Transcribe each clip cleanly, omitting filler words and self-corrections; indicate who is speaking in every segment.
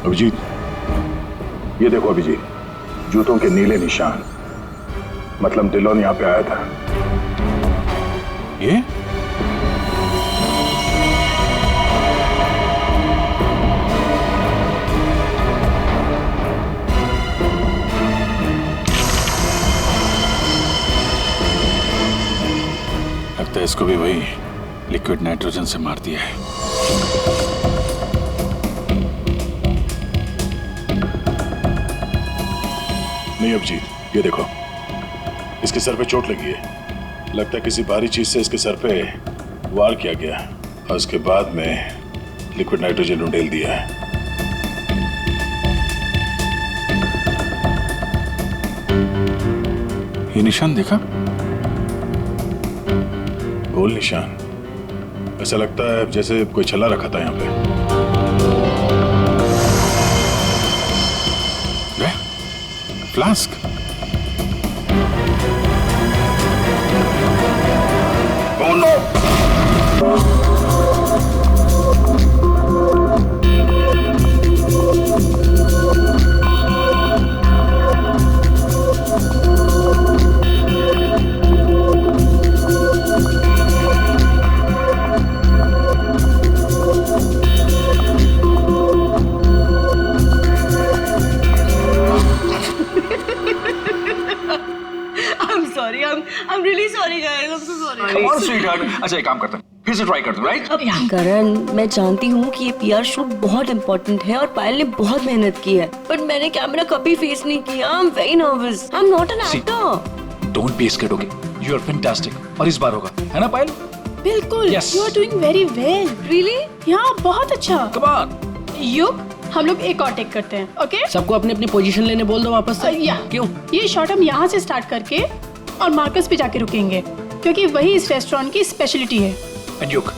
Speaker 1: अभिजीत, ये देखो अभिजीत, जूतों के नीले निशान। मतलब डिलोन यहाँ पे आया था।
Speaker 2: ये लगता है इसको भी वही लिक्विड नाइट्रोजन से मार दिया है।
Speaker 1: नहीं अभिजीत, ये देखो, इसके सर पे चोट लगी है। लगता है किसी भारी चीज से इसके सर पे वार किया गया और उसके बाद में लिक्विड नाइट्रोजन उंडेल दिया है।
Speaker 2: ये निशान देखा?
Speaker 1: गोल निशान। ऐसा लगता है जैसे कोई छल्ला रखा था यहाँ पे।
Speaker 2: Flask.
Speaker 1: Oh no!
Speaker 3: I'm really sorry guys, I'm so sorry.
Speaker 4: Come on, sweetheart. अच्छा एक काम करते हैं, फिर से ट्राई करते हैं, राइट?
Speaker 3: करण, मैं जानती हूँ कि ये पीआर शूट बहुत इम्पोर्टेंट है और पायल ने बहुत मेहनत की है, बट मैंने कैमरा कभी फेस नहीं किया। I am very nervous. I am not an actor.
Speaker 4: Don't be scared, okay? You are fantastic. और इस बार होगा, है ना पायल?
Speaker 5: बिल्कुल।
Speaker 4: Yes.
Speaker 5: You are doing very well.
Speaker 3: Really?
Speaker 5: यहाँ बहुत अच्छा।
Speaker 4: Come on.
Speaker 5: युग, हम लोग एक और टेक करते हैं, ओके?
Speaker 6: सबको अपनी अपनी पोजीशन लेने बोल दो वापस से।
Speaker 5: क्यों? ये शॉट हम यहाँ से स्टार्ट करके और मार्कस पे जाके रुकेंगे, क्योंकि वही इस रेस्टोरेंट की स्पेशलिटी है।
Speaker 4: एंड युग,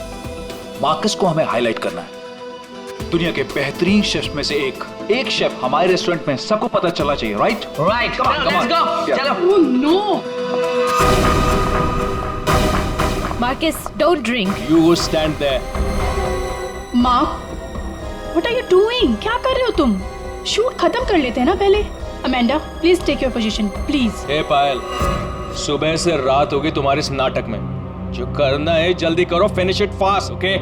Speaker 4: मार्कस को हमें हाईलाइट करना है। दुनिया के बेहतरीन शेफ में से एक शेफ हमारे रेस्टोरेंट में सबको पता चलना चाहिए, right?
Speaker 6: Right, come on, let's go. चलो।
Speaker 5: Oh no.
Speaker 3: Marcus, don't drink.
Speaker 6: You go stand there.
Speaker 5: Mark, what are you doing? क्या कर रहे हो तुम? शूट खत्म कर लेते हैं ना पहले। Amanda, please take your position, please.
Speaker 6: Hey Payal, सुबह से रात हो गई तुम्हारे इस नाटक में। जो करना है जल्दी करो, finish it fast, okay?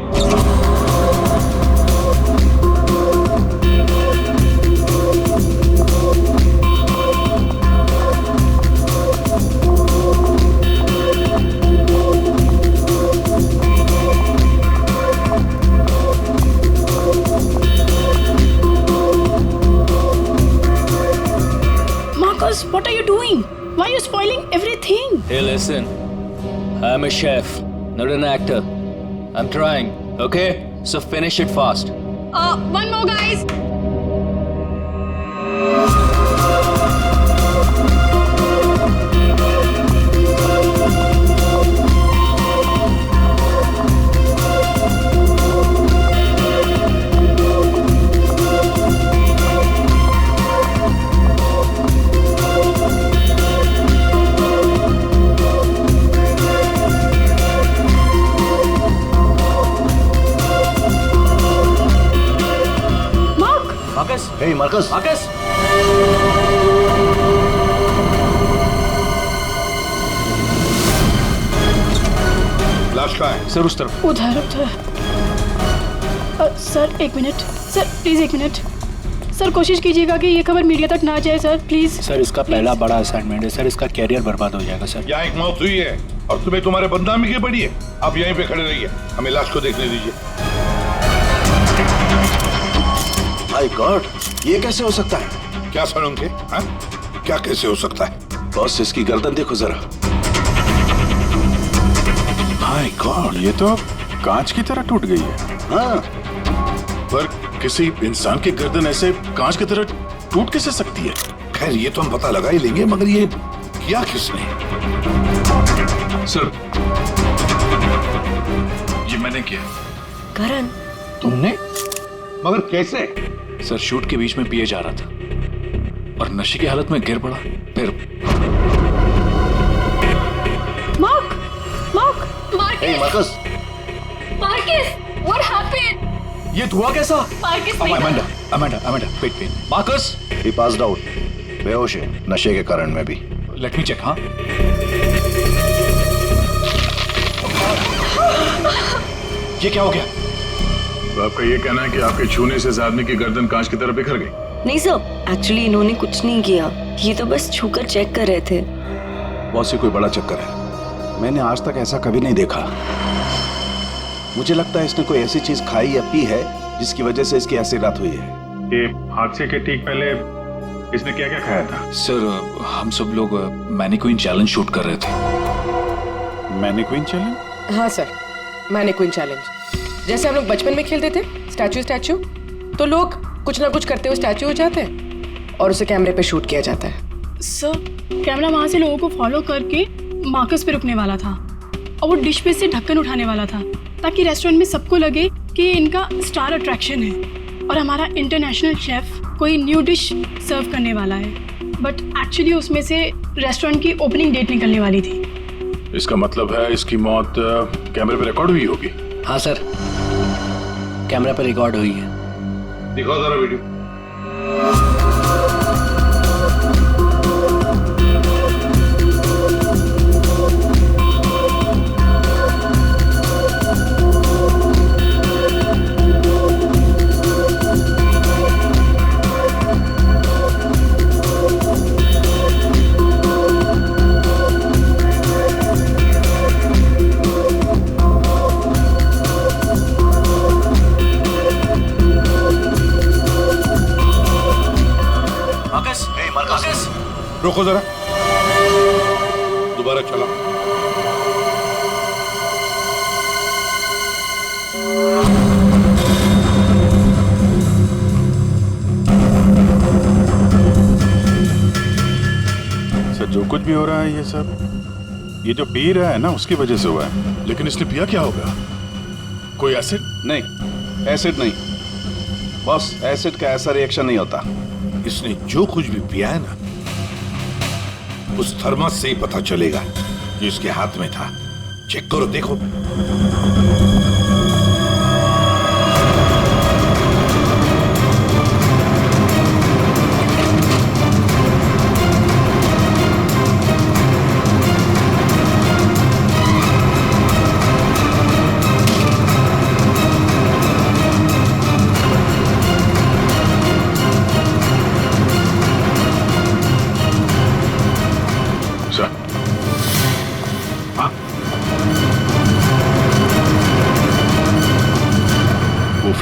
Speaker 5: Marcus, what are you doing? Why are you spoiling everything?
Speaker 6: Hey, listen. I'm a chef, not an actor. I'm trying, okay? So finish it fast.
Speaker 5: One more, guys.
Speaker 4: Marcus,
Speaker 1: Hey Marcus,
Speaker 4: Marcus.
Speaker 1: लाश कहाँ है?
Speaker 4: Sir उस तरफ।
Speaker 5: उधर उधर। Sir एक minute, sir please एक minute. Sir कोशिश कीजिएगा कि ये खबर मीडिया तक ना जाए सर, प्लीज।
Speaker 6: सर इसका पहला बड़ा असाइनमेंट है सर, इसका कैरियर बर्बाद हो जाएगा सर।
Speaker 7: यहाँ एक मौत हुई है और तुम्हें तुम्हारे बदनामी की पड़ी है। आप यहीं पे खड़े रहिए, हमें लाश को देखने दीजिए।
Speaker 1: माय गॉड, ये कैसे हो सकता है?
Speaker 7: क्या सुनोगे? हाँ? क्या कैसे हो सकता है?
Speaker 1: बॉस, इसकी गर्दन देखो जरा। माय गॉड,
Speaker 2: ये तो कांच की तरह टूट गई है।
Speaker 1: हाँ,
Speaker 7: पर
Speaker 1: किसी इंसान की गर्दन ऐसे कांच की तरह टूट कैसे सकती है?
Speaker 7: खैर ये तो हम पता लगा ही लेंगे, मगर ये किया किसने?
Speaker 4: सर, ये मैंने किया।
Speaker 3: करण,
Speaker 7: तुमने? मगर कैसे?
Speaker 4: सर शूट के बीच में पिए जा रहा था और नशे की हालत में गिर पड़ा। फिर
Speaker 5: Mark,
Speaker 1: Hey Marcus,
Speaker 5: Marcus, what happened?
Speaker 4: ये धुआं कैसा?
Speaker 5: मार्कस नहीं था।
Speaker 4: Amanda, Amanda, Amanda, wait. Marcus,
Speaker 8: he passed out, बेहोश है, नशे के कारण में भी।
Speaker 4: Let me check. हाँ, ये क्या हो गया?
Speaker 1: तो आपका ये कहना है कि आपके छूने से इस आदमी की गर्दन कांच की तरह बिखर गई?
Speaker 3: नहीं सर, एक्चुअली इन्होंने कुछ नहीं किया, ये तो बस छूकर चेक कर रहे थे।
Speaker 8: बॉस, ये कोई बड़ा चक्कर है। मैंने आज तक ऐसा कभी नहीं देखा। मुझे लगता है इसने कोई ऐसी चीज खाई या पी है जिसकी वजह से इसकी ऐसी रात हुई है।
Speaker 1: ये हादसे के ठीक पहले इसने क्या क्या खाया था?
Speaker 4: सर, हम सब लोग मैनिक्विन चैलेंज शूट कर रहे थे।
Speaker 2: Mannequin challenge?
Speaker 9: हाँ सर, मैनिक्विन चैलेंज। जैसे हम लोग बचपन में खेलते थे स्टैचू, तो लोग कुछ ना कुछ करते हुए स्टैचू हो जाते हैं और उसे कैमरे पे शूट किया जाता है।
Speaker 5: सर, कैमरा वहां से लोगों को फॉलो करके मार्कस पे रुकने वाला था और वो डिश पे से ढक्कन उठाने वाला था ताकि रेस्टोरेंट में सबको लगे कि इनका स्टार अट्रैक्शन है और हमारा इंटरनेशनल शेफ कोई न्यू डिश सर्व करने वाला है। बट एक्चुअली उसमें से रेस्टोरेंट की ओपनिंग डेट निकलने वाली थी।
Speaker 1: इसका मतलब है इसकी मौत कैमरे पे रिकॉर्ड हुई होगी।
Speaker 6: हाँ सर, कैमरा पर रिकॉर्ड हुई है।
Speaker 7: दिखाओ जरा वीडियो। रुको जरा, दोबारा चला।
Speaker 2: सर, जो कुछ भी हो रहा है ये सब, ये जो पी रहा है ना, उसकी वजह से हुआ है।
Speaker 1: लेकिन इसने पिया क्या होगा? कोई एसिड?
Speaker 8: नहीं, एसिड नहीं बॉस, एसिड का ऐसा रिएक्शन नहीं होता।
Speaker 7: इसने जो कुछ भी पिया है ना, उस थर्मस से ही पता चलेगा कि उसके हाथ में था। चेक करो, देखो।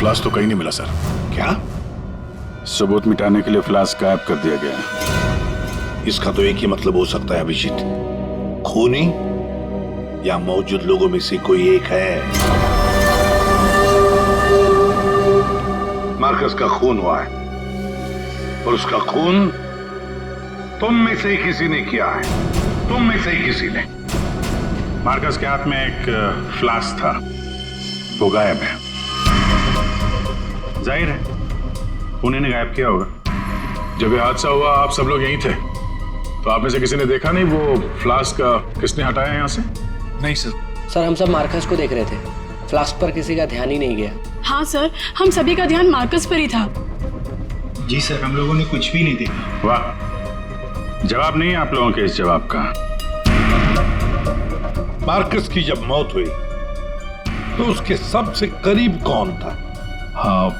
Speaker 1: फ्लास्क तो कहीं नहीं मिला सर।
Speaker 7: क्या?
Speaker 2: सबूत मिटाने के लिए फ्लास्क गायब कर दिया गया है।
Speaker 7: इसका तो एक ही मतलब हो सकता है अभिजीत, खूनी या मौजूद लोगों में से कोई एक है। मार्कस का खून हुआ है और उसका खून तुम में से ही किसी ने किया है। तुम में से ही किसी ने।
Speaker 1: मार्कस के हाथ में एक फ्लास्क था, वो गायब है। जाहिर है उन्हीं ने गायब किया होगा। जब ये हादसा हुआ आप सब लोग यहीं थे, तो आप में से किसी ने देखा नहीं वो फ्लास्क किसने हटाया यहाँ से?
Speaker 4: नहीं सर।
Speaker 6: सर, हम सब मार्कस को देख रहे थे, फ्लास्क पर किसी का ध्यान ही नहीं गया।
Speaker 5: हाँ सर, हम सभी का ध्यान मार्कस पर ही था।
Speaker 10: जी सर, हम लोगों ने कुछ भी नहीं देखा।
Speaker 1: वाह, जवाब नहीं है आप लोगों के इस जवाब का।
Speaker 7: मार्कस की जब मौत हुई तो उसके सबसे करीब कौन था?
Speaker 4: हाँ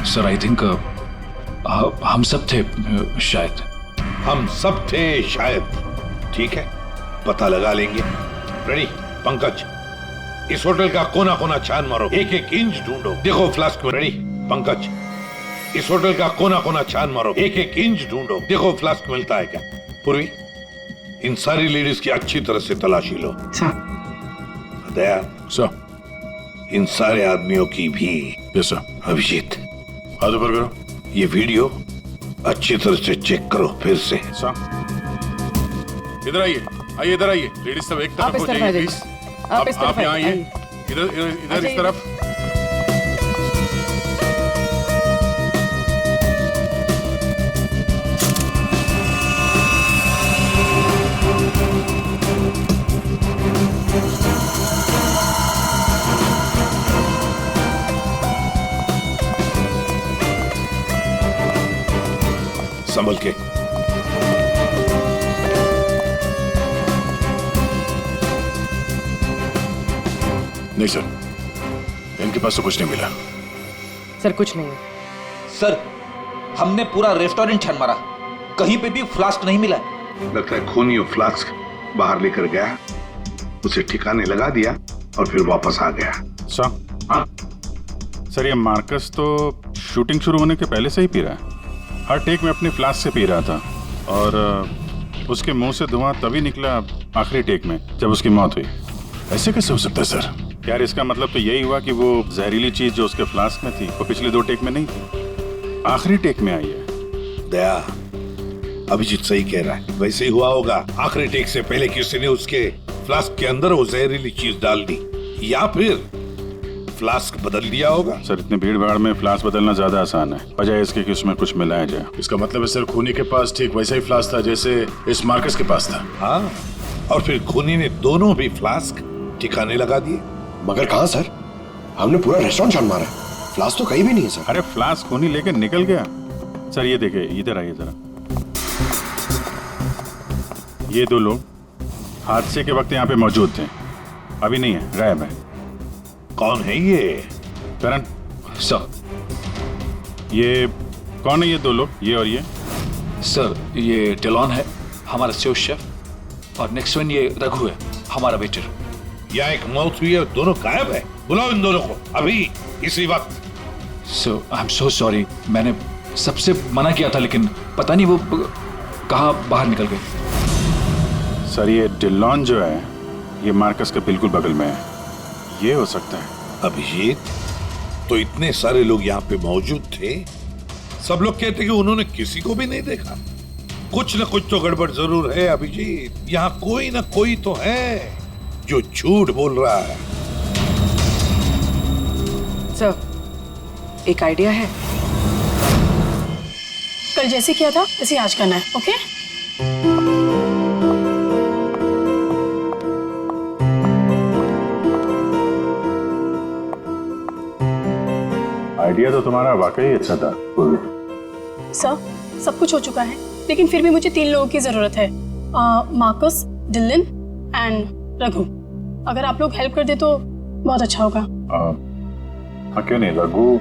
Speaker 4: सर, आई थिंक हम सब थे शायद।
Speaker 7: हम सब थे शायद। ठीक है, पता लगा लेंगे। रेडी पंकज, इस होटल का कोना कोना छान मारो, एक एक इंच ढूंढो। देखो फ्लास्क में। रेडी पंकज, इस होटल का कोना कोना छान मारो, एक एक इंच ढूंढो। देखो फ्लास्क मिलता है क्या। पूर्वी, इन सारी लेडीज की अच्छी तरह से तलाशी लो। दया
Speaker 1: सर,
Speaker 7: इन सारे आदमियों की भी।
Speaker 1: Yes sir.
Speaker 7: अभिजीत,
Speaker 1: हाथ ऊपर करो।
Speaker 7: ये वीडियो अच्छी तरह से चेक करो फिर से।
Speaker 1: सर, इधर आइए, आइए इधर आइए। लेडीज सब एक तरफ हो जाइए प्लीज। आप यहाँ आइए, इधर इस तरफ।
Speaker 7: संभल के।
Speaker 1: नहीं सर, इनके पास तो कुछ नहीं मिला।
Speaker 9: सर कुछ नहीं है।
Speaker 4: सर हमने पूरा रेस्टोरेंट छान मारा, कहीं पे भी फ्लास्क नहीं मिला।
Speaker 7: लगता है खूनी वो फ्लास्क बाहर लेकर गया, उसे ठिकाने लगा दिया और फिर वापस आ गया।
Speaker 2: सर ये मार्कस तो शूटिंग शुरू होने के पहले से ही पी रहा है। हर टेक में अपने फ्लास्क से पी रहा था और उसके मुंह से धुआं तभी निकला आखिरी टेक में जब उसकी मौत हुई।
Speaker 1: ऐसे कैसे हो सकता है सर?
Speaker 2: यार इसका मतलब तो यही हुआ कि वो जहरीली चीज जो उसके फ्लास्क में थी वो पिछले 2 टेक में नहीं थी, आखिरी टेक में आई है।
Speaker 7: दया, अभिजीत सही कह रहा है, वैसे ही हुआ होगा। आखिरी टेक से पहले किसी ने उसके फ्लास्क के अंदर वो जहरीली चीज डाल दी या फिर फ्लास्क बदल दिया होगा।
Speaker 2: सर इतनी भीड़ भाड़ में फ्लास्क बदलना ज्यादा आसान है, बजाय इसके कि उसमें कुछ मिलाया जाए।
Speaker 1: इसका मतलब है सर खूनी के पास ठीक वैसा ही फ्लास्क था जैसे इस मार्कस के पास था।
Speaker 7: हाँ, और फिर खूनी ने दोनों भी फ्लास्क ठिकाने लगा दिए।
Speaker 11: मगर कहाँ सर? हमने पूरा रेस्टोरेंट छान मारा, फ्लास्क तो कहीं भी नहीं है सर।
Speaker 2: अरे फ्लास्क खूनी लेके निकल गया। सर ये देखिए, इधर आइए जरा। ये 2 लोग हादसे के वक्त यहाँ पे मौजूद थे, अभी नहीं है, गायब है।
Speaker 7: कौन है ये?
Speaker 2: करण
Speaker 4: सर
Speaker 2: ये कौन है ये 2 लोग, ये और ये?
Speaker 4: सर ये डेलॉन है, हमारा सेफ शेफ, और नेक्स्ट वन ये रघु है, हमारा वेटर।
Speaker 7: यहाँ एक मौत हुई है, दोनों गायब है। बुलाओ इन दोनों को अभी, इसी वक्त।
Speaker 4: सो आई एम सो सॉरी, मैंने सबसे मना किया था लेकिन पता नहीं वो कहाँ बाहर निकल गए।
Speaker 2: सर ये डिलॉन जो है ये मार्कस के बिल्कुल बगल में है, ये हो सकता है।
Speaker 7: अभिजीत, तो इतने सारे लोग यहाँ पे मौजूद थे, सब लोग कहते कि उन्होंने किसी को भी नहीं देखा। कुछ न कुछ तो गड़बड़ जरूर है अभिजीत। यहाँ कोई न कोई तो है जो झूठ बोल रहा है।
Speaker 9: सर एक आइडिया है।
Speaker 5: कल जैसे किया था वैसे आज करना है, ओके?
Speaker 2: आइडिया तो तुम्हारा वाकई अच्छा था।
Speaker 5: सर सब कुछ हो चुका है, लेकिन फिर भी मुझे 3 लोगों की जरूरत है, मार्कस, डिलन एंड रघु। अगर आप लोग हेल्प कर दे तो बहुत अच्छा होगा।
Speaker 2: हाँ क्यों नहीं, रघु।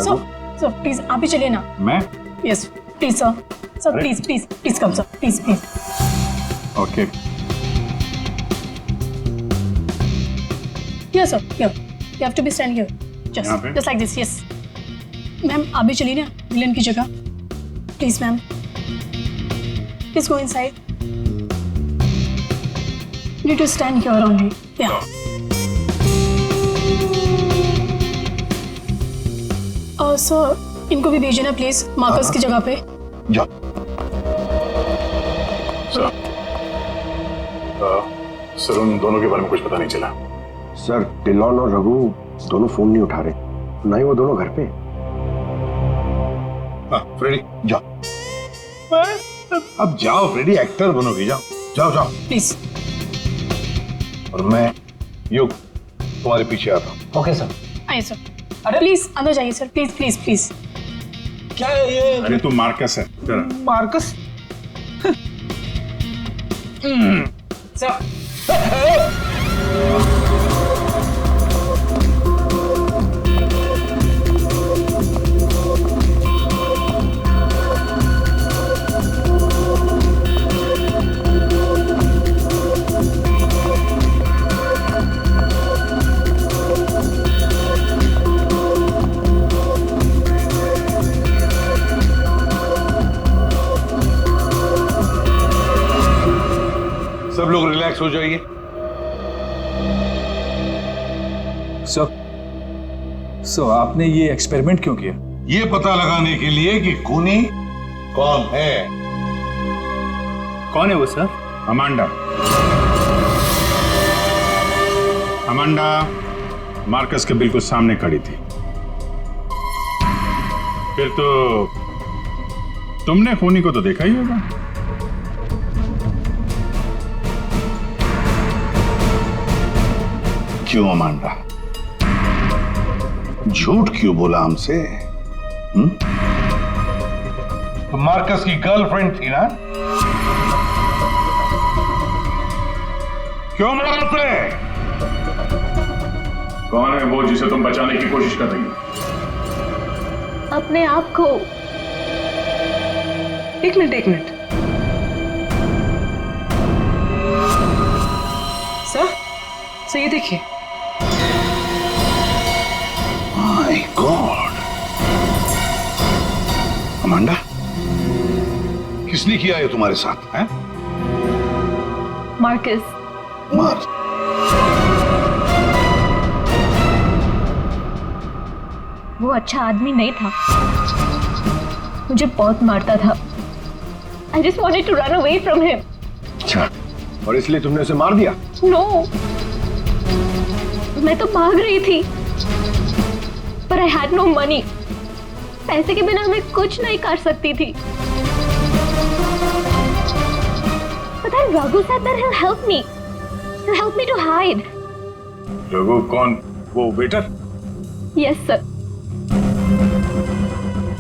Speaker 5: सर प्लीज आप ही चलिए ना।
Speaker 2: मैं?
Speaker 5: Yes please sir, sir please please please come sir, please please.
Speaker 2: Okay
Speaker 5: yes sir, here you have to be stand here, just like this. Yes ma'am आप भी चलिए ना विलन की जगह, please ma'am, please go inside. You need to stand here only. Yeah. Sir इनको भी भेजना please Marcus की जगह पे।
Speaker 11: जा।
Speaker 1: सर उन दोनों के बारे में कुछ पता नहीं चला।
Speaker 11: सर डिलॉन और रघु दोनों फोन नहीं उठा रहे, ना ही वो दोनों घर पे।
Speaker 7: हाँ फ्रेडी
Speaker 11: जा।
Speaker 7: अब जाओ फ्रेडी, एक्टर बनोगी, जाओ जाओ जाओ
Speaker 5: प्लीज।
Speaker 7: और मैं युग तुम्हारे पीछे आता हूँ।
Speaker 5: Okay sir. आइए सर, अरे प्लीज अंदर जाइए सर, प्लीज प्लीज प्लीज।
Speaker 7: क्या है ये?
Speaker 2: अरे तू मार्कस है।
Speaker 7: मार्कस?
Speaker 9: सर
Speaker 7: सब लोग रिलैक्स हो जाइए।
Speaker 4: सर आपने ये एक्सपेरिमेंट क्यों किया?
Speaker 7: ये पता लगाने के लिए कि खूनी कौन है।
Speaker 2: कौन है वो सर? अमांडा। अमांडा मार्कस के बिल्कुल सामने खड़ी थी। फिर तो तुमने खूनी को तो देखा ही होगा।
Speaker 7: क्यों अमांडा, झूठ क्यों बोला हमसे? तो मार्कस की गर्लफ्रेंड थी ना? क्यों मारा उसे?
Speaker 1: कौन है वो जिसे तुम बचाने की कोशिश कर रही हो?
Speaker 3: अपने आप को।
Speaker 9: एक मिनट सर ये देखिए।
Speaker 8: माय गॉड, अमांडा, किसने किया है तुम्हारे साथ? हैं?
Speaker 3: मार्कस।
Speaker 8: मार्क,
Speaker 3: वो अच्छा आदमी नहीं था, मुझे बहुत मारता था। I just wanted to run away from him.
Speaker 11: अच्छा, और इसलिए तुमने उसे मार दिया?
Speaker 3: No, मैं तो भाग रही थी, पर I had no money. पैसे के बिना मैं कुछ नहीं कर सकती थी। But then Raghu said that he'll help me. He'll help me to hide.
Speaker 1: Raghu कौन? वो वेटर?
Speaker 3: Yes, sir.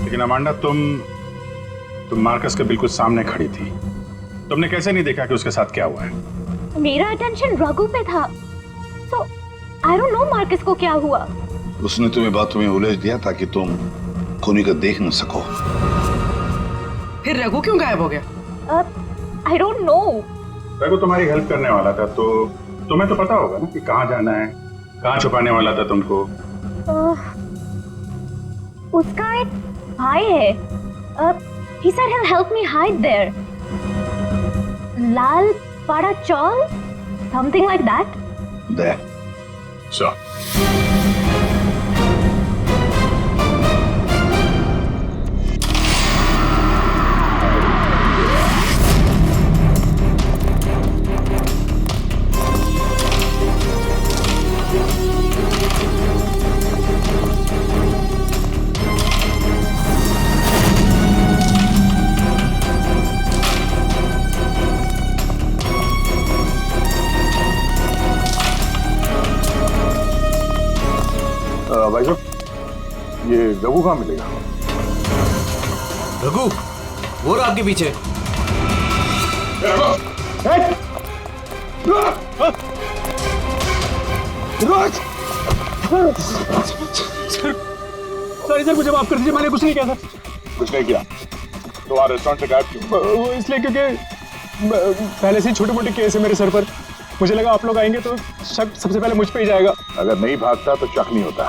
Speaker 2: लेकिन अमांडा, तुम मार्कस के बिल्कुल सामने खड़ी थी। तुमने कैसे नहीं देखा कि उसके साथ क्या हुआ है?
Speaker 3: मेरा अटेंशन रघु पे था, so I don't know Marcus को क्या हुआ।
Speaker 8: उसने तुम्हें बातों में उलझ दिया ताकि तुम खूनी को देख न सको।
Speaker 9: फिर रघु क्यों गायब हो गया?
Speaker 3: I don't know.
Speaker 2: रघु तुम्हारी हेल्प करने वाला था, तो तुम्हें तो पता होगा ना कि कहाँ जाना है, कहाँ छुपाने वाला था तुमको।
Speaker 3: उसका एक भाई है। He said he'll help me hide there. Lal Padachol, something like that.
Speaker 8: There.
Speaker 1: So.
Speaker 11: भाई साहब, ये रघु कहाँ मिलेगा?
Speaker 6: रघु, वो रहा आपके पीछे।
Speaker 10: सर मुझे माफ कर दीजिए, मैंने कुछ नहीं किया था।
Speaker 11: कुछ नहीं किया? तो वहाँ रेस्टोरेंट से गायब क्यों?
Speaker 10: वो इसलिए क्योंकि पहले से ही छोटे मोटे केस है मेरे सर पर। मुझे लगा आप लोग आएंगे तो शक सबसे पहले मुझ पे ही जाएगा।
Speaker 11: अगर नहीं भागता तो शक नहीं होता,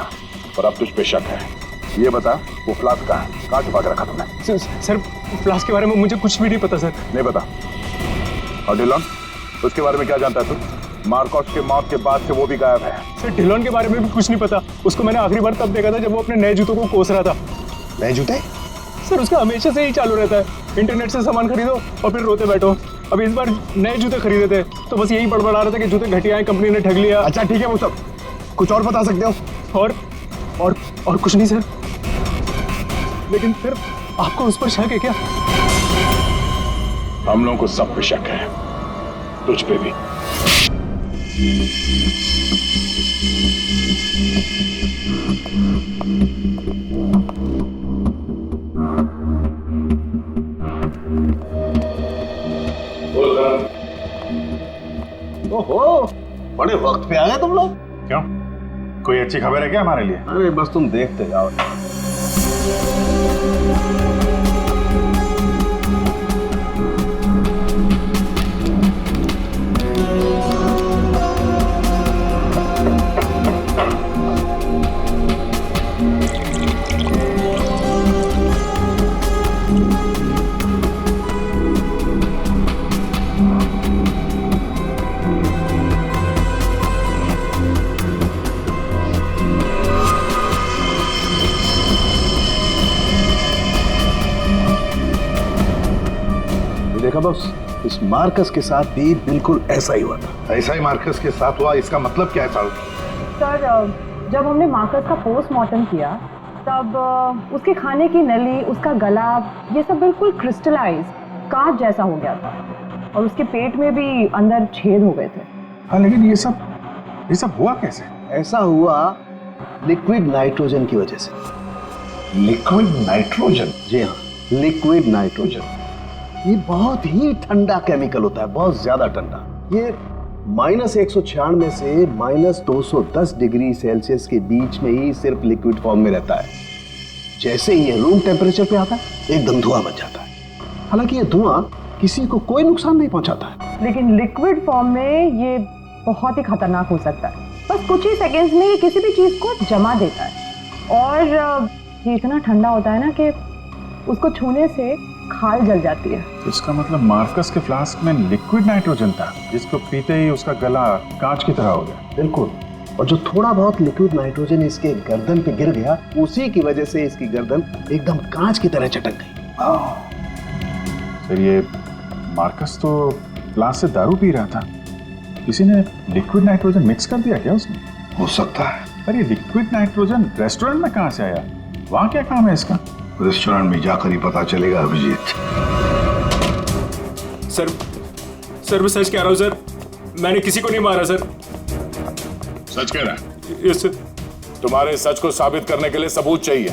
Speaker 11: पर अब तुझ पे शक है। ये बता, वो फ्लास्क कहाँ छुपा के रखा तुमने?
Speaker 10: सर फ्लास्क के बारे में मुझे कुछ भी नहीं पता सर।
Speaker 11: नहीं पता? और डिलॉन, उसके बारे में क्या जानता है तू? मार्कस के मौत के बाद से वो भी गायब है।
Speaker 10: सर डिलॉन के बारे में भी कुछ नहीं पता। उसको मैंने आखिरी बार तब देखा था जब वो अपने नए जूतों को कोस रहा था।
Speaker 11: नए जूते?
Speaker 10: सर उसका हमेशा से ही चालू रहता है, इंटरनेट से सामान खरीदो और फिर रोते बैठो। अब इस बार नए जूते खरीदे थे तो बस यही बड़बड़ा रहा था कि जूते घटिया हैं, कंपनी ने ठग लिया।
Speaker 11: अच्छा ठीक है, वो सब कुछ और बता सकते हो?
Speaker 10: और कुछ नहीं सर। लेकिन फिर आपको उस पर शक है क्या?
Speaker 1: हम लोगों को सब पे शक है, तुझ पे भी।
Speaker 8: ओहो, बड़े वक्त पे आ गए तुम लोग।
Speaker 2: क्यों, कोई अच्छी खबर है क्या हमारे लिए?
Speaker 8: अरे बस तुम देखते जाओ। देखा बॉस, इस मार्कस के साथ भी बिल्कुल ऐसा ही हुआ था।
Speaker 7: ऐसा ही मार्कस के साथ हुआ, इसका मतलब क्या है साहब?
Speaker 12: सर जब हमने मार्कस का पोस्टमार्टम किया तब उसके खाने की नली, उसका गला, ये सब बिल्कुल क्रिस्टलाइज कांच जैसा हो गया था और उसके पेट में भी अंदर छेद हो गए थे।
Speaker 2: हाँ, लेकिन ये सब हुआ कैसे?
Speaker 8: ऐसा हुआ लिक्विड नाइट्रोजन की वजह से।
Speaker 7: Liquid nitrogen?
Speaker 8: जी हाँ, लिक्विड नाइट्रोजन। ये बहुत ही ठंडा केमिकल होता है, बहुत ज्यादा ठंडा। ये -196 से -210 डिग्री सेल्सियस के बीच में ही सिर्फ लिक्विड फॉर्म में रहता है। जैसे ही ये रूम टेम्परेचर पे आता है एकदम धुआं बन जाता है। हालांकि ये धुआं किसी को कोई नुकसान नहीं पहुंचाता है,
Speaker 12: लेकिन लिक्विड फॉर्म में ये बहुत ही खतरनाक हो सकता है। बस कुछ ही सेकंड्स में ये किसी भी चीज को जमा देता है और ये इतना ठंडा होता है ना कि उसको छूने से खाल जल जाती है।
Speaker 2: इसका मतलब मार्कस के फ्लास्क में लिक्विड नाइट्रोजन था, जिसको पीते ही उसका गला कांच की तरह हो गया।
Speaker 8: बिल्कुल। और जो थोड़ा बहुत लिक्विड नाइट्रोजन इसके गर्दन पे गिर गया, उसी की वजह से इसकी गर्दन एकदम कांच की तरह चटक गई।
Speaker 2: फिर ये मार्कस तो फ्लास्क से दारू पी रहा था, किसी ने लिक्विड नाइट्रोजन मिक्स कर दिया क्या उसमें?
Speaker 7: हो सकता है।
Speaker 2: अरे लिक्विड नाइट्रोजन रेस्टोरेंट में कहाँ से आया? वहाँ क्या काम है इसका?
Speaker 7: रेस्टोरेंट में जाकर ही पता चलेगा अभिजीत।
Speaker 10: सर मैं सच कह रहा हूँ सर, मैंने किसी को नहीं मारा सर।
Speaker 1: सच कह रहा है?
Speaker 10: Yes sir.
Speaker 1: तुम्हारे सच को साबित करने के लिए सबूत चाहिए,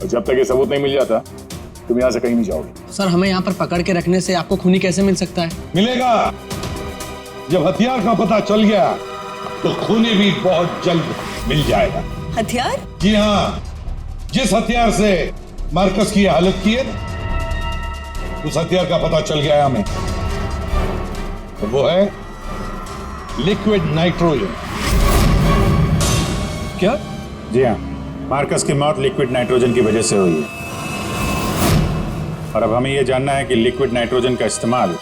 Speaker 1: और जब तक ये सबूत नहीं मिल जाता तुम यहाँ से कहीं नहीं जाओगे।
Speaker 6: सर हमें यहाँ पर पकड़ के रखने से आपको खूनी कैसे मिल सकता है?
Speaker 7: मिलेगा। जब हथियार का पता चल गया तो खूनी भी बहुत जल्द मिल जाएगा।
Speaker 3: हथियार?
Speaker 7: जी हाँ, जिस हथियार से मार्कस की हालत की है उस हथियार का पता चल गया है हमें, तो वो है लिक्विड नाइट्रोजन।
Speaker 2: क्या? जी हाँ, मार्कस की मौत लिक्विड नाइट्रोजन की वजह से हुई है। और अब हमें यह जानना है कि लिक्विड नाइट्रोजन का इस्तेमाल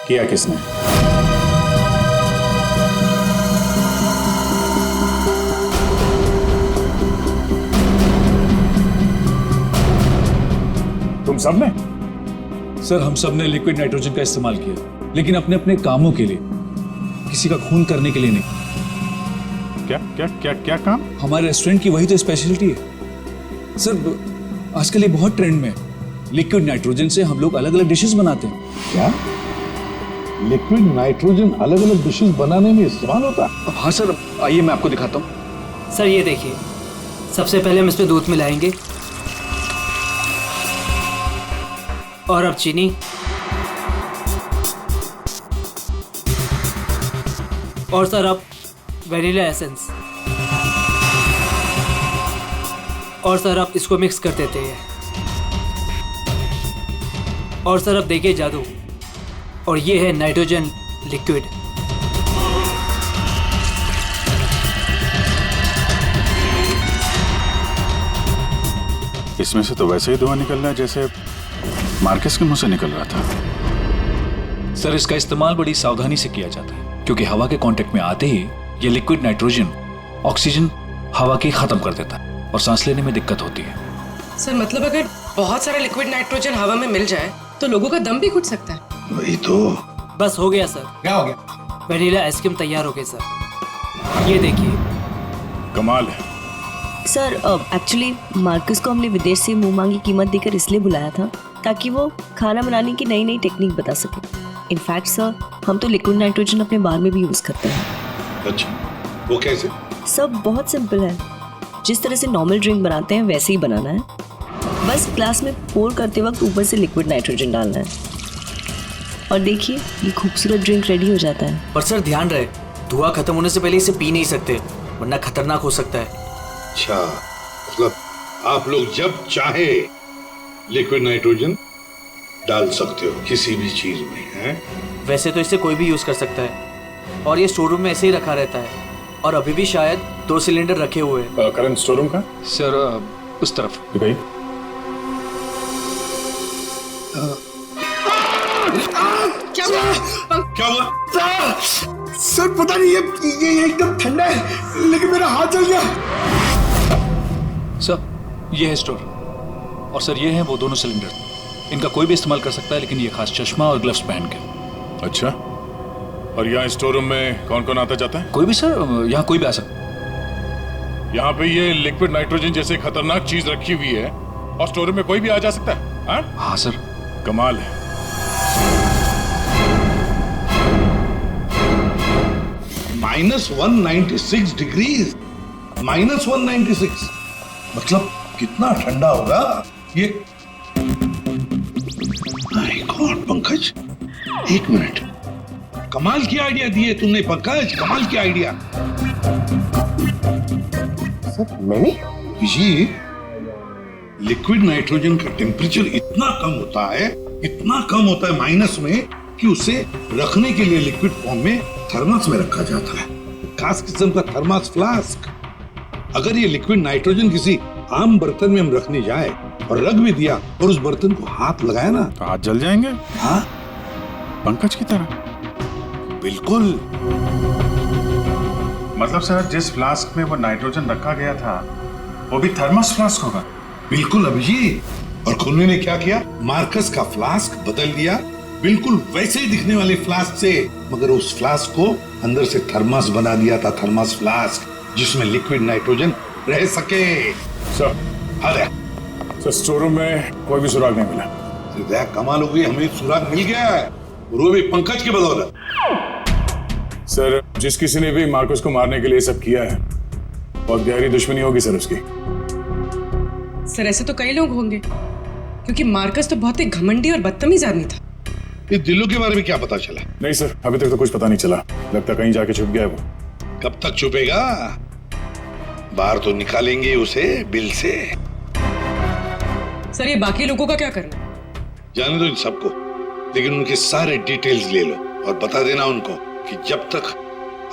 Speaker 2: किया किसने।
Speaker 1: तुम सबने?
Speaker 4: सर हम सब ने लिक्विड नाइट्रोजन का इस्तेमाल किया, लेकिन अपने अपने कामों के लिए, किसी का खून करने के लिए नहीं।
Speaker 2: क्या क्या क्या क्या काम?
Speaker 4: हमारे रेस्टोरेंट की वही तो स्पेशलिटी है सर। आजकल ये बहुत ट्रेंड में है। लिक्विड नाइट्रोजन से हम लोग अलग अलग डिशेस बनाते हैं।
Speaker 7: क्या लिक्विड नाइट्रोजन अलग अलग डिशेस बनाने में इस्तेमाल होता है?
Speaker 4: हाँ सर, आइए मैं आपको दिखाता हूँ।
Speaker 6: सर ये देखिए, सबसे पहले हम इसमें दूध मिलाएंगे और अब चीनी और सर अब वैनिला एसेंस और सर अब इसको मिक्स कर देते हैं। और सर अब देखिए जादू, और ये है नाइट्रोजन लिक्विड।
Speaker 2: इसमें से तो वैसे ही धुआं निकल रहा है जैसे मार्कस के मुंह से निकल रहा था।
Speaker 4: सर इसका इस्तेमाल बड़ी सावधानी से किया जाता है, क्योंकि हवा के कांटेक्ट में आते ही ये लिक्विड नाइट्रोजन ऑक्सीजन हवा की खत्म कर देता है और सांस लेने में दिक्कत होती है।
Speaker 9: सर मतलब अगर बहुत सारा लिक्विड नाइट्रोजन हवा में मिल जाए तो लोगों का दम भी घुट सकता है।
Speaker 7: वही तो।
Speaker 6: बस हो गया सर।
Speaker 7: क्या हो गया?
Speaker 6: वैनिला आइसक्रीम तैयार हो गई सर, ये देखिए।
Speaker 1: कमाल है।
Speaker 3: सर एक्चुअली मार्कस को हमने विदेश से मुंह मांगी कीमत देकर इसलिए बुलाया था ताकि वो खाना बनाने की नई नई टेक्निक बता सके। इनफैक्ट सर हम तो लिक्विड नाइट्रोजन अपने बार में भी यूज़ करते हैं।
Speaker 7: अच्छा, वो कैसे?
Speaker 3: सब बहुत सिंपल है, जिस तरह से नॉर्मल ड्रिंक बनाते हैं वैसे ही बनाना है। बस ग्लास में पोर करते वक्त ऊपर से लिक्विड नाइट्रोजन डालना है और देखिए ये खूबसूरत ड्रिंक रेडी हो जाता है।
Speaker 6: पर सर ध्यान रहे, धुआं खत्म होने से पहले इसे पी नहीं सकते, वरना खतरनाक हो सकता है।
Speaker 7: अच्छा, मतलब आप लोग जब चाहे लिक्विड नाइट्रोजन डाल सकते हो किसी भी चीज में, हैं?
Speaker 6: वैसे तो इसे कोई भी यूज कर सकता है और ये स्टोर रूम में ऐसे ही रखा रहता है और अभी भी शायद 2 सिलेंडर रखे हुए हैं।
Speaker 1: करंट स्टोर रूम का?
Speaker 4: सर उस तरफ।
Speaker 1: दिखाइए।
Speaker 7: क्या हुआ?
Speaker 10: सर पता नहीं ये एकदम ठंडा है, लेकिन मेरा हाथ जल गया।
Speaker 4: सर ये है स्टोर, और सर ये हैं वो दोनों सिलेंडर। इनका कोई भी इस्तेमाल कर सकता है, लेकिन ये खास चश्मा और ग्लव्स पहन के।
Speaker 1: अच्छा, और यहाँ स्टोर रूम में कौन कौन आता जाता है?
Speaker 4: कोई भी सर, यहाँ कोई भी आ सकता है।
Speaker 1: यहाँ पे ये लिक्विड नाइट्रोजन जैसे खतरनाक चीज रखी हुई है और स्टोर रूम में कोई भी आ जा सकता है?
Speaker 4: हाँ सर।
Speaker 1: कमाल है।
Speaker 7: -196 डिग्रीज, -196 मतलब कितना ठंडा होगा ये? और पंकज, एक मिनट, कमाल की आइडिया दी है तुमने पंकज, कमाल की आइडिया।
Speaker 8: सर मैंने
Speaker 7: ये लिक्विड नाइट्रोजन का टेम्परेचर इतना कम होता है माइनस में, कि उसे रखने के लिए लिक्विड फॉर्म में थर्मस में रखा जाता है, खास किस्म का थर्मस फ्लास्क। अगर ये लिक्विड नाइट्रोजन किसी आम बर्तन में हम रखने जाए और रख भी दिया और उस बर्तन को हाथ लगाया ना,
Speaker 2: तो हाथ जल जाएंगे।
Speaker 7: हाँ
Speaker 2: पंकज की तरह।
Speaker 7: बिल्कुल।
Speaker 2: मतलब सर, जिस फ्लास्क में वो नाइट्रोजन रखा गया था वो भी थर्मस फ्लास्क होगा।
Speaker 7: बिल्कुल अभिजीत। और खुन्नी ने क्या किया, मार्कस का फ्लास्क बदल दिया बिल्कुल वैसे ही दिखने वाले फ्लास्क से, मगर उस फ्लास्क को अंदर से थर्मस बना दिया था, थर्मस फ्लास्क, जिसमें लिक्विड नाइट्रोजन रह सके।
Speaker 11: सर,
Speaker 7: अरे
Speaker 11: सर स्टोर रूम में कोई भी सुराग नहीं मिला।
Speaker 7: कमाल हो गई, हमें सुराग मिल गया है, और वो भी पंकज के बदौलत।
Speaker 11: सर, जिस किसी ने भी मार्कस को मारने के लिए सब किया है, बहुत गहरी दुश्मनी होगी सर उसकी।
Speaker 9: सर ऐसे तो कई लोग होंगे, क्योंकि मार्कस तो बहुत ही घमंडी और बदतमीज आदमी था।
Speaker 7: इस दिल्लू के बारे में क्या पता चला?
Speaker 11: नहीं सर, अभी तक तो कुछ पता नहीं चला, लगता कहीं जाके छुप गया है वो।
Speaker 7: कब तक छुपेगा? बाहर तो निकालेंगे उसे बिल से।
Speaker 9: सर ये बाकी लोगों का क्या करना?
Speaker 7: जाने दो इन सबको, लेकिन उनके सारे डिटेल्स ले लो और बता देना उनको कि जब तक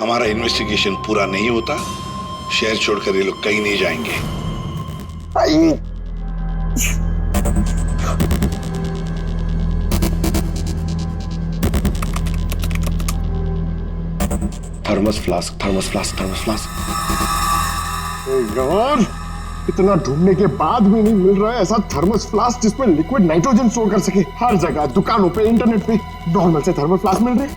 Speaker 7: हमारा इन्वेस्टिगेशन पूरा नहीं होता, शहर छोड़कर ये लोग कहीं नहीं जाएंगे।
Speaker 8: Thermos flask, thermos flask, thermos flask. यार, इतना ढूंढने के बाद भी नहीं मिल रहा है ऐसा थर्मस फ्लास्क जिसमें लिक्विड नाइट्रोजन स्टोर कर सके। हर जगह, दुकानों पे, इंटरनेट पे नॉर्मल से थर्मस फ्लास्क मिल रहे।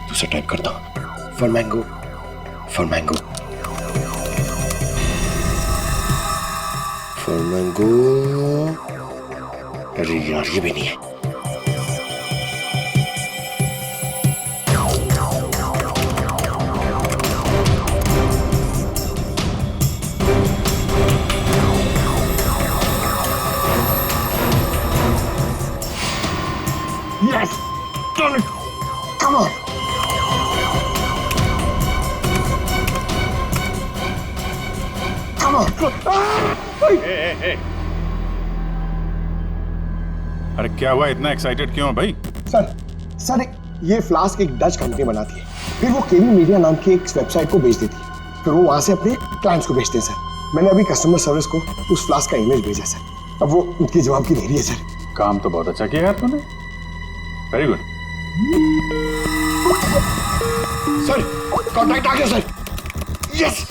Speaker 8: दूसरा टाइप करता हूं, for mango, for mango, for mango. अरे यार, ये भी नहीं है। Yes! Done it! Come on! Come on!
Speaker 2: अरे क्या हुआ, इतना एक्साइटेड क्यों हो भाई?
Speaker 8: सर ये फ्लास्क एक डच कंपनी बनाती है, फिर वो केवी मीडिया नाम की एक वेबसाइट को बेच देती है, फिर वो वहां से अपने क्लाइंट्स को बेचते हैं सर। मैंने अभी कस्टमर सर्विस को उस फ्लास्क का इमेज भेजा सर, अब वो उनके जवाब की देरी है सर।
Speaker 2: काम तो बहुत अच्छा किया यार तूने, वेरी गुड।
Speaker 8: सर कॉन्टैक्ट आ गया sir. Yes.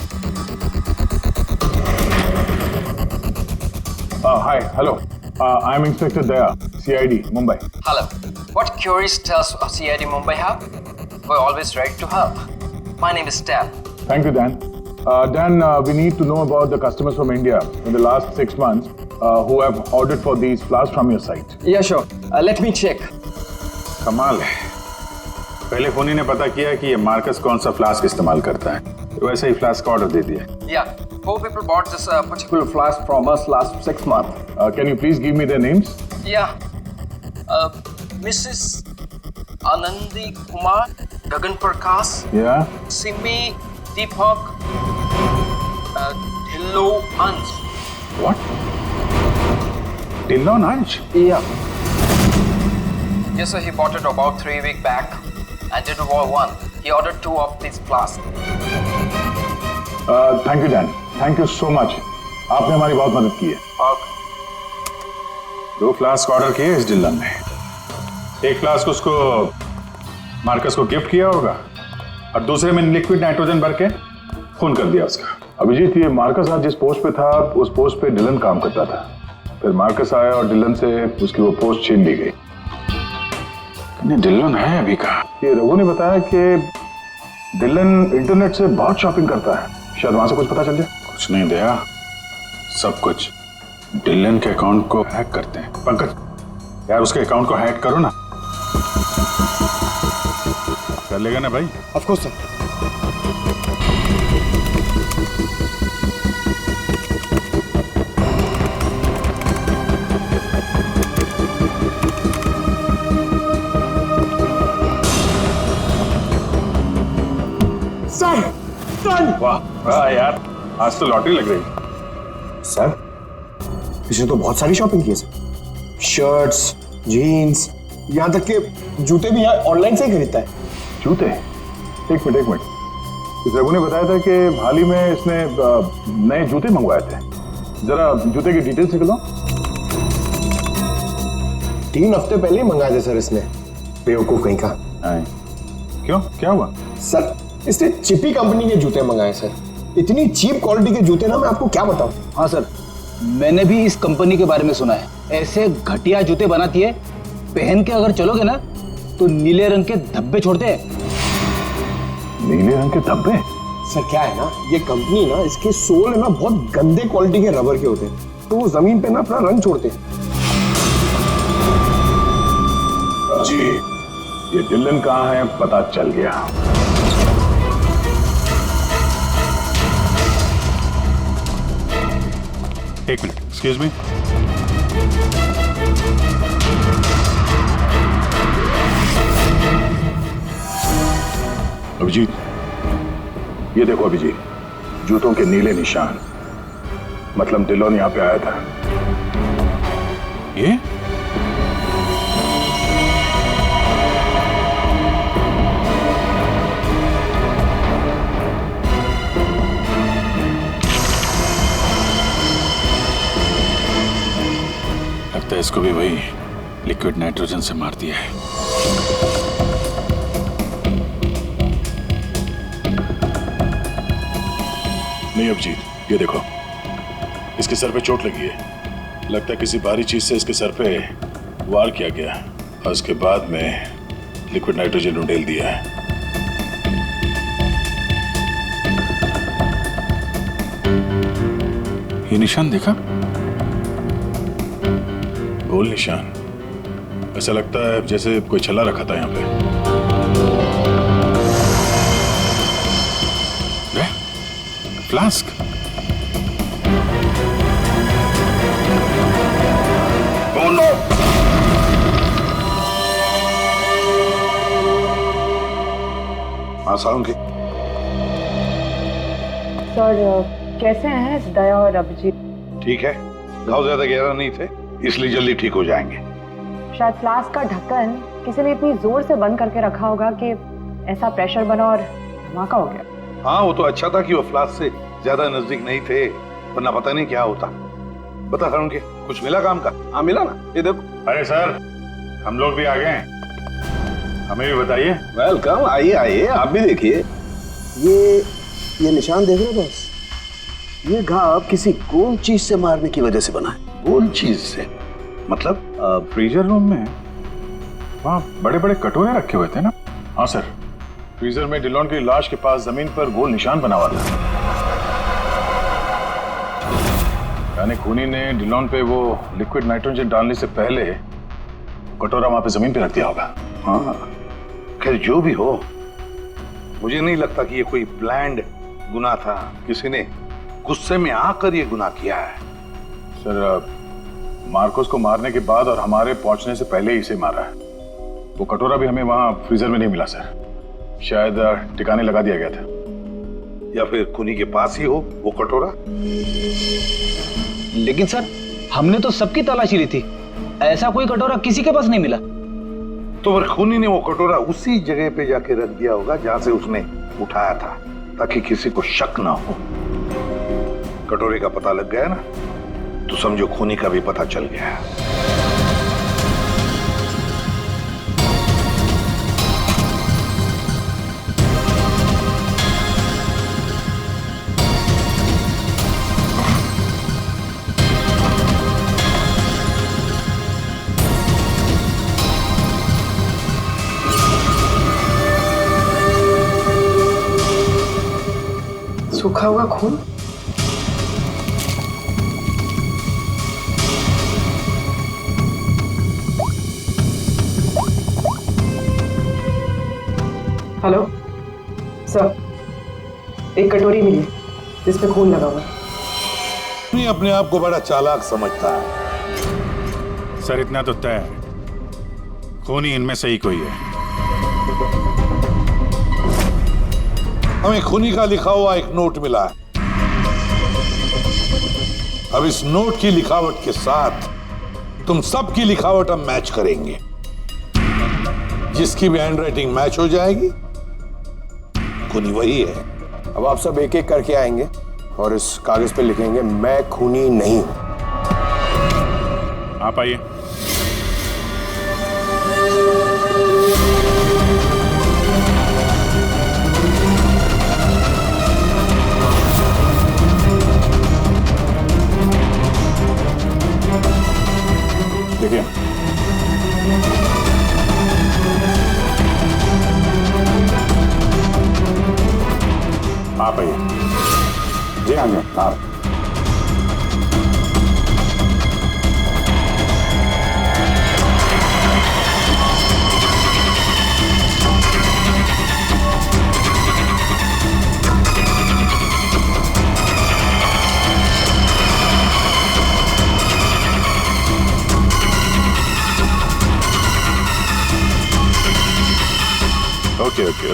Speaker 11: Hi, hello. I'm Inspector Daya, CID, Mumbai.
Speaker 13: Hello. What queries does CID Mumbai have? We're always ready to help. My name is Dan.
Speaker 11: Thank you, Dan. Dan, we need to know about the customers from India in the last 6 months who have ordered for these flasks from your site.
Speaker 13: Yeah, sure. Let me check.
Speaker 2: कमाल है, पहले फोनी ने पता किया कि ये Marcus कौन सा फ्लास्क इस्तेमाल करता है, तो वैसे ही फ्लास्क ऑर्डर दे दिया।
Speaker 13: Yeah, 4 people bought this particular flask from us last 6 months.
Speaker 11: Can you please give me their names?
Speaker 13: Yeah. Mrs. Anandi Kumar, Gagan Prakash,
Speaker 11: Yeah.
Speaker 13: Simi Deepak, Dhillo Ansh.
Speaker 2: What? Dillon Ansh?
Speaker 13: Yeah. Yes, sir. He bought it about 3 weeks back and did one. He ordered 2 of these flasks.
Speaker 11: Thank you, Dan. Thank you so much. आपने हमारी बहुत मदद की है।
Speaker 2: 2 flask order किए इस Dillon ने, एक फ्लास्क उसको मार्कस को गिफ्ट किया होगा और दूसरे में लिक्विड नाइट्रोजन भर के खून कर दिया उसका।
Speaker 11: अभिजीत, ये मार्कस आज जिस पोस्ट पे था उस पोस्ट पे डिलन काम करता था, फिर मार्कस आया और डिलन से उसकी वो पोस्ट छीन ली गई।
Speaker 2: डिलन है अभी कहाँ?
Speaker 11: ये रघु ने बताया कि डिलन इंटरनेट से बहुत शॉपिंग करता है, शायद वहां से कुछ पता चल जाए।
Speaker 2: कुछ नहीं दया, सब कुछ डिलन के अकाउंट को हैक करते हैं। पंकज यार, उसके अकाउंट को हैक करो ना। कर लेगा ना भाई?
Speaker 8: Of course sir.
Speaker 2: वाह यार, आज तो लॉटरी लग रही।
Speaker 8: सर इसने तो बहुत सारी शॉपिंग की है सर, शर्ट्स, जीन्स, यहाँ तक के जूते भी यहाँ ऑनलाइन से ही खरीदता है।
Speaker 2: जूते? एक मिनट, इस रघु ने बताया था कि हाल ही में इसने नए जूते मंगवाए थे। जरा जूते की डिटेल्स निकलो।
Speaker 8: 3 हफ्ते पहले ही मंगाए थे सर इसने, बेवकूफ कहीं का।
Speaker 2: क्यों, क्या हुआ?
Speaker 8: सर इसने चिपी कंपनी के जूते मंगाए सर, इतनी चीप क्वालिटी के जूते ना मैं आपको क्या बताऊं।
Speaker 14: हाँ सर, मैंने भी इस कंपनी के बारे में सुना है। ऐसे घटिया जूते बनाती है, पहन के अगर चलोगे ना तो नीले रंग के धब्बे छोड़ते हैं।
Speaker 2: नीले रंग के धब्बे?
Speaker 8: सर क्या है ना, ये कंपनी ना, इसके सोल है ना बहुत गंदे क्वालिटी के रबर के होते हैं, तो वो जमीन पे ना अपना रंग छोड़ते हैं।
Speaker 2: जी, ये डिलन कहाँ है पता चल गया। एक मिनट, एक्सक्यूज मी। अभिजीत, ये देखो अभिजीत, जूतों के नीले निशान, मतलब डिलोन यहां पे आया था। ये लगता है इसको भी वही लिक्विड नाइट्रोजन से मार दिया है। नहीं अभिजीत, ये देखो, इसके सर पे चोट लगी है। लगता है किसी भारी चीज से इसके सर पे वार किया गया और उसके बाद में लिक्विड नाइट्रोजन उंडेल दिया है। ये निशान देखा? गोल निशान, ऐसा लगता है जैसे कोई छल्ला रखा था यहाँ पे। फ्लास्क,
Speaker 7: सालुंकी।
Speaker 12: सर कैसे हैं दया और अभिजीत?
Speaker 7: ठीक है, घाव ज्यादा गहरा नहीं थे इसलिए जल्दी ठीक हो जाएंगे।
Speaker 12: शायद फ्लास्क का ढक्कन किसी ने इतनी जोर से बंद करके रखा होगा कि ऐसा प्रेशर बना और धमाका हो गया।
Speaker 7: हाँ, वो तो अच्छा था कि वो फ्लास्क से ज्यादा नजदीक नहीं थे, वरना पता नहीं क्या होता। बता सालुंकी, कुछ मिला काम का?
Speaker 8: हाँ मिला ना, ये देखो।
Speaker 2: अरे सर, हम लोग भी आ गए हैं, हमें भी बताइए।
Speaker 8: वेलकम, आइए आइए, आप भी देखिए। ये निशान देख रहे हो बस, ये घाव किसी गोल चीज से मारने की वजह से बना है।
Speaker 7: गोल चीज से मतलब?
Speaker 2: फ्रीजर रूम में वहाँ बड़े बड़े कटोरे रखे हुए थे ना? हाँ सर, फ्रीजर में डिलोन की लाश के पास जमीन पर गोल निशान बना हुआ था। यानी खूनी ने डिलोन पे वो लिक्विड नाइट्रोजन डालने से पहले कटोरा वहां पे जमीन पे रख दिया होगा।
Speaker 7: हाँ, खैर जो भी हो, मुझे नहीं लगता कि ये कोई प्लान्ड गुनाह था। किसी ने गुस्से में आकर ये गुनाह किया है।
Speaker 2: सर, मार्कोस को मारने के बाद और हमारे पहुंचने से पहले ही इसे मारा है। वो कटोरा भी हमें वहां फ्रीजर में नहीं मिला सर, शायद ठिकाने लगा दिया गया था।
Speaker 7: या फिर खूनी के पास ही हो वो कटोरा।
Speaker 14: लेकिन सर, हमने तो सबकी तलाशी ली थी, ऐसा कोई कटोरा किसी के पास नहीं मिला।
Speaker 7: तो फिर खूनी ने वो कटोरा उसी जगह पे जाके रख दिया होगा जहां से उसने उठाया था, ताकि किसी को शक ना हो। कटोरे का पता लग गया ना, तो समझो खूनी का भी पता चल गया।
Speaker 9: सूखा हुआ खून? हेलो सर, एक कटोरी मिली जिस पे खून लगा हुआ।
Speaker 7: नहीं, अपने आप को बड़ा चालाक समझता है।
Speaker 2: सर इतना तो तय है, खूनी इनमें से ही कोई है।
Speaker 7: हमें खूनी का लिखा हुआ एक नोट मिला है। अब इस नोट की लिखावट के साथ तुम सबकी लिखावट हम मैच करेंगे। जिसकी भी हैंडराइटिंग मैच हो जाएगी खूनी वही है।
Speaker 8: अब आप सब एक एक करके आएंगे और इस कागज पे लिखेंगे मैं खूनी नहीं हूं।
Speaker 2: आप आइए। देखिए, आप आइए। जी हाँ जी, आप।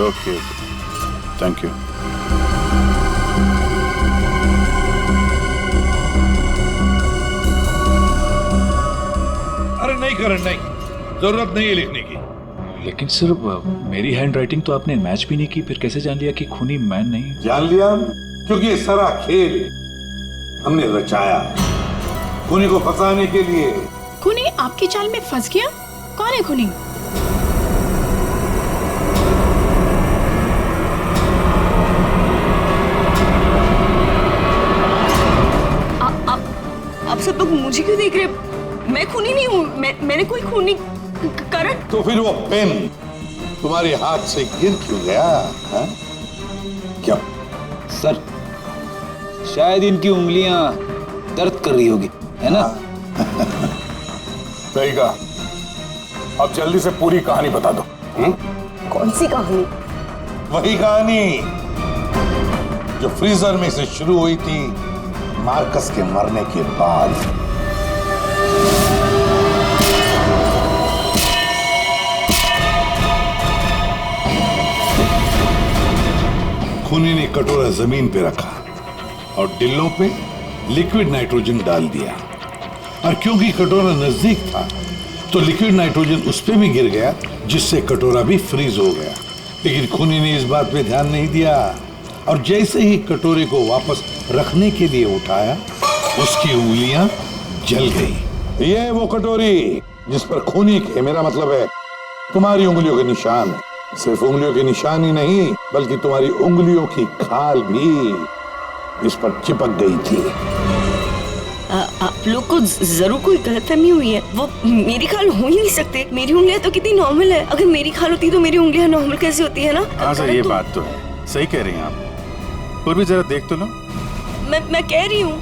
Speaker 2: Okay. Thank you.
Speaker 7: अरे नहीं करण, नहीं, जरूरत नहीं है लिखने की।
Speaker 4: लेकिन सर मेरी हैंडराइटिंग तो आपने मैच भी नहीं की, फिर कैसे जान लिया कि खूनी मैं नहीं?
Speaker 7: जान लिया क्योंकि ये सारा खेल हमने रचाया खूनी को फंसाने के लिए।
Speaker 5: खूनी आपकी चाल में फंस गया? कौन है खूनी?
Speaker 3: आप सब लोग मुझे क्यों देख रहे? मैं खूनी नहीं हूँ। मैंने कोई खूनी करण।
Speaker 7: तो फिर वो पेन तुम्हारे हाथ से गिर क्यों गया? हा? क्या
Speaker 14: सर, शायद इनकी उंगलियां दर्द कर रही होगी, है ना?
Speaker 11: सही कहा। अब जल्दी से पूरी कहानी बता दो।
Speaker 3: कौन सी कहानी?
Speaker 7: वही कहानी जो फ्रीजर में से शुरू हुई थी मार्कस के मरने के बाद। खूनी ने कटोरा जमीन पे रखा और डिल्लों पे लिक्विड नाइट्रोजन डाल दिया, और क्योंकि कटोरा नजदीक था तो लिक्विड नाइट्रोजन उस पे भी गिर गया, जिससे कटोरा भी फ्रीज हो गया। लेकिन खूनी ने इस बात पे ध्यान नहीं दिया, और जैसे ही कटोरे को वापस रखने के लिए उठाया उसकी उंगलियां जल गई। ये वो कटोरी जिस पर खूनी के, मेरा मतलब है तुम्हारी उंगलियों के निशान है। सिर्फ उंगलियों के निशान ही नहीं बल्कि तुम्हारी उंगलियों की खाल भी इस पर चिपक गई थी।
Speaker 3: आप लोग को जरूर कोई गलतफहमी हुई है। वो मेरी खाल हो ही नहीं सकते। मेरी उंगलियां तो कितनी नॉर्मल है। अगर मेरी खाल होती तो मेरी उंगलियां नॉर्मल कैसे होती है ना?
Speaker 2: हाँ सर, ये बात तो है। सही कह रही हैं आप। और भी जरा देख तो लो।
Speaker 3: मैं कह रही हूँ।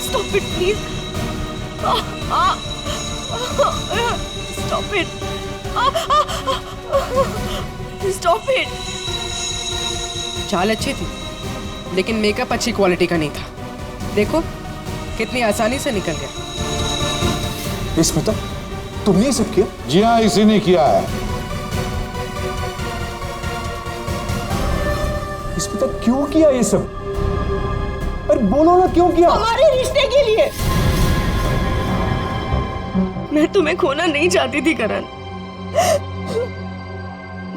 Speaker 3: Stop it, please. Stop it. Stop it.
Speaker 9: चाल अच्छी थी लेकिन मेकअप अच्छी क्वालिटी का नहीं था। देखो कितनी आसानी से निकल गया।
Speaker 8: स्मिता, तुमने ये सब किया?
Speaker 7: जी हाँ, इसी ने किया है।
Speaker 8: स्मिता, क्यों किया ये सब? अरे बोलो ना, क्यों किया?
Speaker 3: हमारे रिश्ते के लिए। मैं तुम्हें खोना नहीं चाहती थी करण।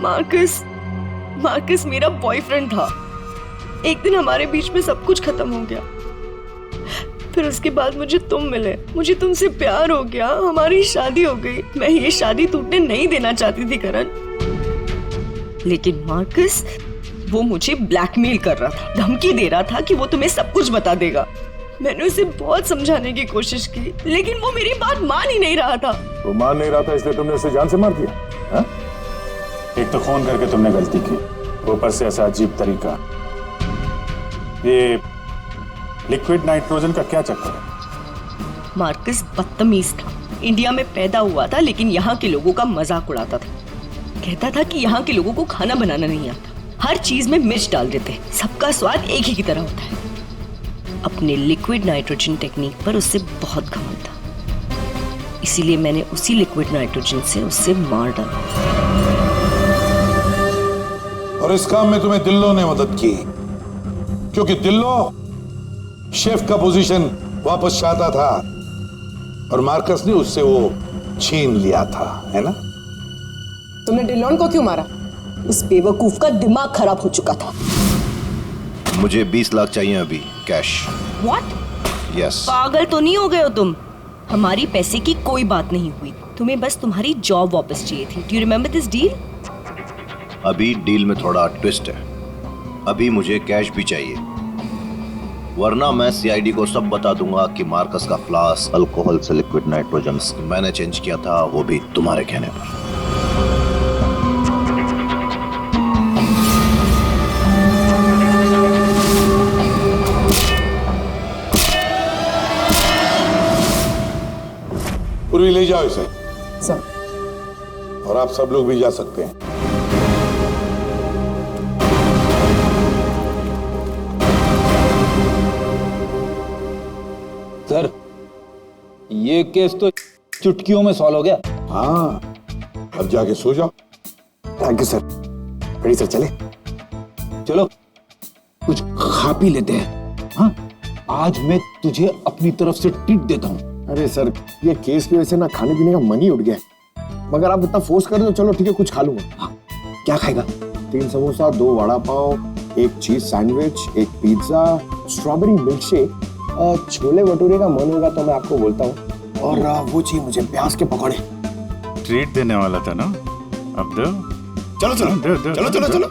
Speaker 3: मार्कस मेरा बॉयफ्रेंड था। एक दिन हमारे बीच में सब कुछ खत्म हो गया। फिर उसके बाद मुझे तुम मिले, मुझे तुमसे प्यार हो गया, हमारी शादी हो गई। मैं ये शादी टूटने नहीं देना चाहती थी करण, लेकिन मार्कस वो मुझे ब्लैकमेल कर रहा था, धमकी दे रहा था कि वो तुम्हें सब कुछ बता देगा। मैंने उसे बहुत समझाने की कोशिश की लेकिन वो मेरी बात मान ही नहीं रहा था।
Speaker 11: वो मान नहीं रहा था इसलिए तुमने उसे जान से मार दिया? हा? एक तो फोन करके तुमने गलती की, ऊपर से ऐसा अजीब तरीका। ये लिक्विड नाइट्रोजन का क्या चक्कर है?
Speaker 3: मार्कस बदतमीज था। इंडिया में पैदा हुआ था लेकिन यहाँ के लोगों का मजाक उड़ाता था। कहता था कि यहाँ के लोगों को खाना बनाना नहीं आता, हर चीज में मिर्च डाल देते हैं, सबका स्वाद एक ही की तरह होता है। अपने लिक्विड नाइट्रोजन टेक्निक पर उससे बहुत घमंड था। इसीलिए मैंने उसी लिक्विड नाइट्रोजन से उससे मार डाला।
Speaker 7: और इस काम में तुम्हें दिल्लो ने मदद की, क्योंकि दिल्लो शेफ का पोजीशन वापस चाहता था और मार्कस ने उससे वो छीन लिया था, है ना?
Speaker 9: तुमने डिलॉन को क्यों मारा?
Speaker 3: उस बेवकूफ का दिमाग खराब हो चुका था।
Speaker 8: मुझे 20 लाख चाहिए अभी, कैश।
Speaker 3: What?
Speaker 8: यस।
Speaker 3: पागल तो नहीं हो गए हो तुम? हमारी पैसे की कोई बात नहीं हुई, तुम्हें बस तुम्हारी जॉब वापस चाहिए थी। Do you remember this deal?
Speaker 8: अभी डील में थोड़ा ट्विस्ट है, अभी मुझे कैश भी चाहिए, वरना मैं सीआईडी को सब बता दूंगा कि मार्कस का फ्लास्क अल्कोहल से लिक्विड नाइट्रोजन मैंने चेंज किया था, वो भी तुम्हारे कहने पर।
Speaker 7: पूर्वी ले जाओ इसे।
Speaker 9: सर।
Speaker 7: और आप सब लोग भी जा सकते हैं।
Speaker 14: सर, ये केस तो चुटकियों में सॉल्व हो गया।
Speaker 7: हाँ, अब जाके सो जाओ।
Speaker 8: Thank you sir. Ready sir, चले?
Speaker 14: चलो कुछ खा पी लेते हैं। हाँ, आज मैं तुझे अपनी तरफ से ट्रीट देता हूँ।
Speaker 8: अरे सर, ये केस की वजह से ना खाने पीने का मन ही उठ गया, मगर आप इतना फोर्स कर दो, चलो ठीक है, कुछ खा लूंगा।
Speaker 14: हाँ, क्या खाएगा?
Speaker 8: 3 samosa, 2 vada pav, 1 cheese sandwich, 1 pizza, strawberry milk shake, chole bhature का मन होगा तो मैं आपको बोलता हूँ, और वो चाहिए मुझे प्याज के पकौड़े।
Speaker 11: ट्रीट देने वाला था ना, अब दो।
Speaker 8: चलो चलो
Speaker 11: दो, दो,
Speaker 8: चलो
Speaker 11: दो,
Speaker 8: चलो
Speaker 11: दो।
Speaker 8: चलो।